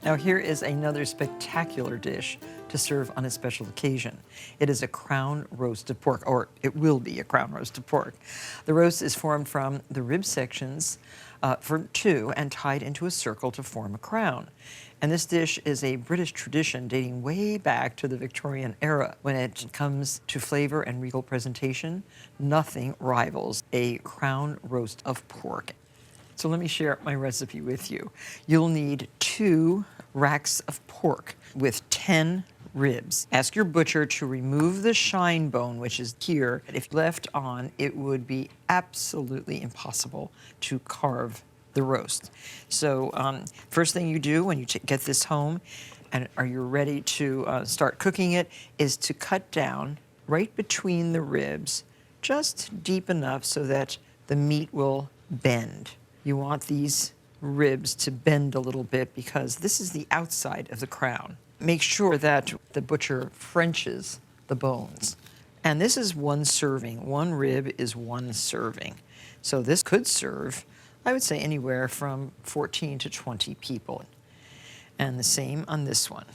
Now here is another spectacular dish to serve on a special occasion. It is a crown roast of pork, or it will be a crown roast of pork. The roast is formed from the rib sections from two and tied into a circle to form a crown. And this dish is a British tradition dating way back to the Victorian era. When it comes to flavor and regal presentation, nothing rivals a crown roast of pork. So let me share my recipe with you. You'll need 2 racks of pork with 10 ribs. Ask your butcher to remove the shine bone, which is here. If left on, it would be absolutely impossible to carve the roast. So first thing you do when you get this home and are you ready to start cooking it is to cut down right between the ribs, just deep enough so that the meat will bend. You want these ribs to bend a little bit because this is the outside of the crown. Make sure that the butcher Frenches the bones. And this is 1 serving. 1 rib is 1 serving. So this could serve, I would say, anywhere from 14 to 20 people. And the same on this one.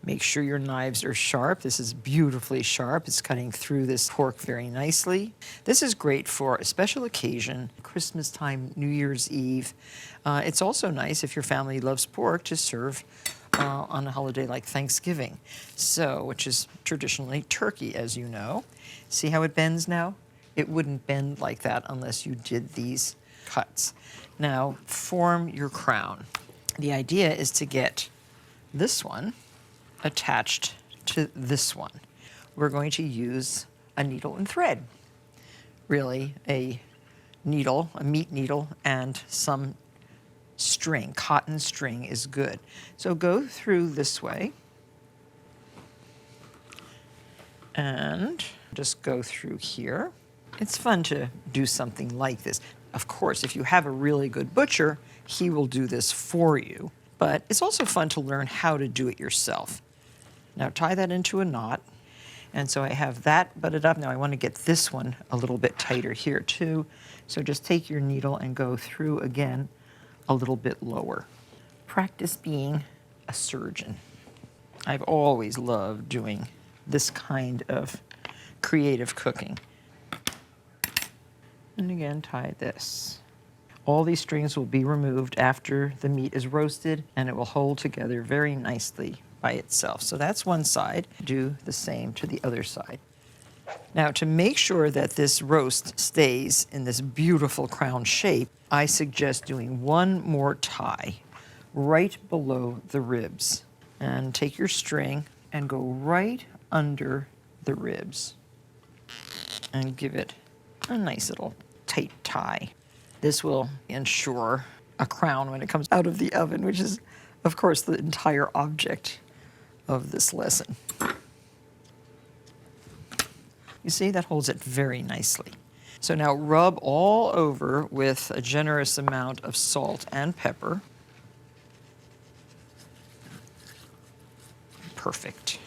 Make sure your knives are sharp. This is beautifully sharp. It's cutting through this pork very nicely. This is great for a special occasion, Christmas time, New Year's Eve. It's also nice if your family loves pork to serve on a holiday like Thanksgiving, which is traditionally turkey, as you know. See how it bends now? It wouldn't bend like that unless you did these cuts. Now, form your crown. The idea is to get this one attached to this one. We're going to use a needle and thread. Really, a needle, a meat needle, and some string. Cotton string is good. So go through this way and just go through here. It's fun to do something like this. Of course, if you have a really good butcher, he will do this for you. But it's also fun to learn how to do it yourself. Now tie that into a knot. And so I have that butted up. Now I want to get this one a little bit tighter here too. So just take your needle and go through again a little bit lower. Practice being a surgeon. I've always loved doing this kind of creative cooking. And again, tie this. All these strings will be removed after the meat is roasted, and it will hold together very nicely by itself. So that's one side. Do the same to the other side. Now, to make sure that this roast stays in this beautiful crown shape, I suggest doing 1 more tie right below the ribs. And take your string and go right under the ribs and give it a nice little tight tie. This will ensure a crown when it comes out of the oven, which is, of course, the entire object of this lesson. You see, that holds it very nicely. So now rub all over with a generous amount of salt and pepper. Perfect.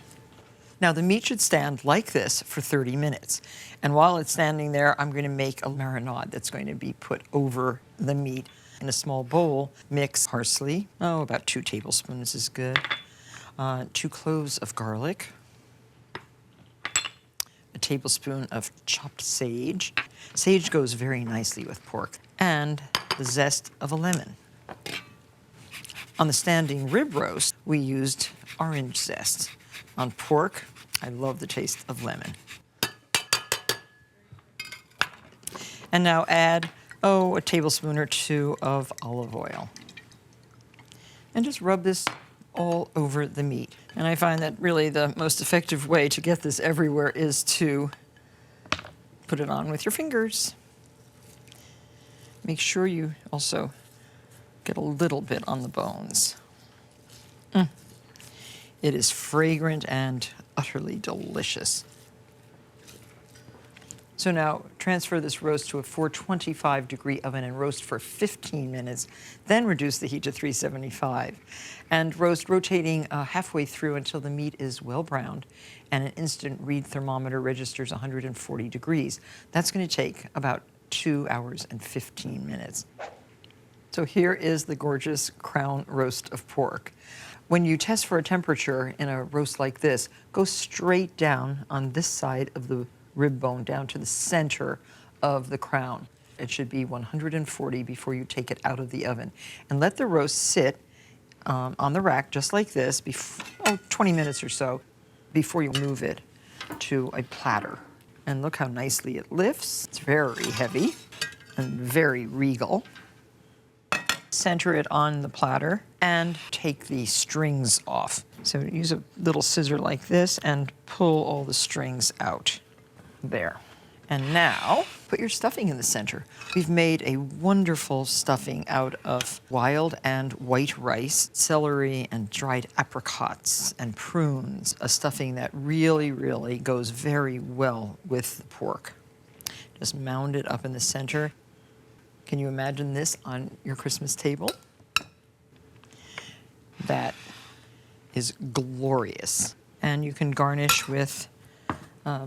Now the meat should stand like this for 30 minutes. And while it's standing there, I'm going to make a marinade that's going to be put over the meat. In a small bowl, mix parsley. About 2 tablespoons is good. 2 cloves of garlic. A tablespoon of chopped sage. Sage goes very nicely with pork. And the zest of a lemon. On the standing rib roast, we used orange zest. On pork, I love the taste of lemon. And now add, a tablespoon or 2 of olive oil. And just rub this all over the meat. And I find that really the most effective way to get this everywhere is to put it on with your fingers. Make sure you also get a little bit on the bones. It is fragrant and utterly delicious. So now transfer this roast to a 425-degree oven and roast for 15 minutes, then reduce the heat to 375. And roast, rotating halfway through until the meat is well browned and an instant read thermometer registers 140 degrees. That's going to take about 2 hours and 15 minutes. So here is the gorgeous crown roast of pork. When you test for a temperature in a roast like this, go straight down on this side of the rib bone down to the center of the crown. It should be 140 before you take it out of the oven. And let the roast sit on the rack just like this, 20 minutes or so, before you move it to a platter. And look how nicely it lifts. It's very heavy and very regal. Center it on the platter and take the strings off. So use a little scissor like this and pull all the strings out. There. And now, put your stuffing in the center. We've made a wonderful stuffing out of wild and white rice, celery, and dried apricots and prunes, a stuffing that really, really goes very well with the pork. Just mound it up in the center. Can you imagine this on your Christmas table? That is glorious. And you can garnish with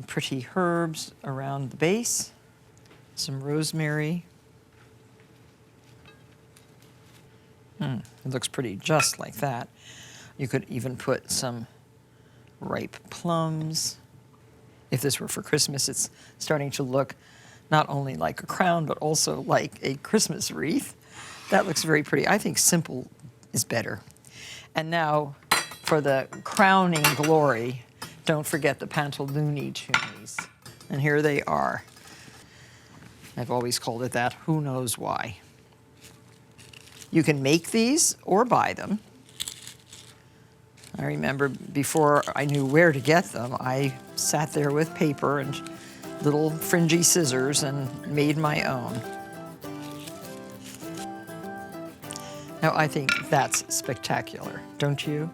pretty herbs around the base, some rosemary. It looks pretty just like that. You could even put some ripe plums. If this were for Christmas, it's starting to look not only like a crown, but also like a Christmas wreath. That looks very pretty. I think simple is better. And now for the crowning glory, don't forget the pantalooni tunis. And here they are. I've always called it that. Who knows why? You can make these or buy them. I remember before I knew where to get them, I sat there with paper and little fringy scissors and made my own. Now, I think that's spectacular, don't you?